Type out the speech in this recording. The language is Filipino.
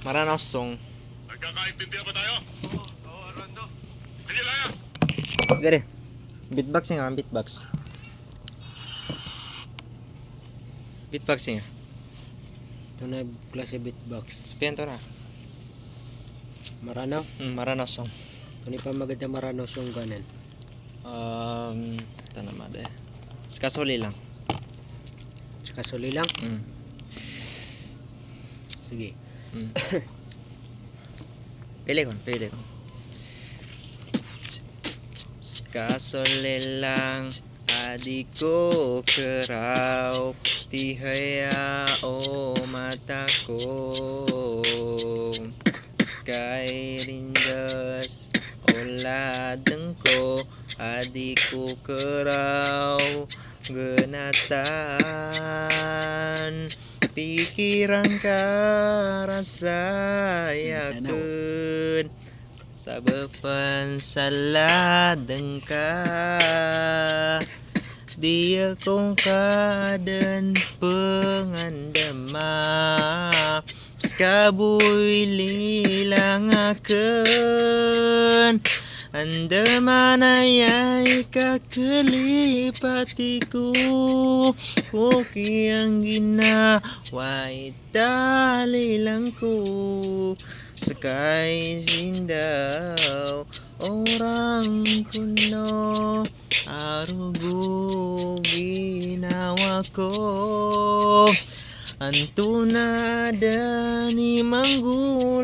Maranasong. Nagkakaintindihan ba tayo? Oo, Rondo. Sige lang yan. Gari. Beatboxing nga, beatbox. Beatboxing nga. Ito na yung klase beatbox. Sabihan to na. Marano? Maranasong. Kani pa maganda marano yung ganan. Ito naman eh. Skasoli lang. Kasuli lang. Sige. Pili ko. Kasoli lang, adik ko keraw, tihaya o mata ko. Sky rindas, oladeng ko, adik ko keraw, genatan. Pikiran ka rasayakeun sabepan saladeng ka dia kong kaden pengandama skabuy lilangakeun anda mana yai kakelipatiku kuki yang gina waitali langku sekay sindaw orang kuno arugo ginawa ko antuna dani manggu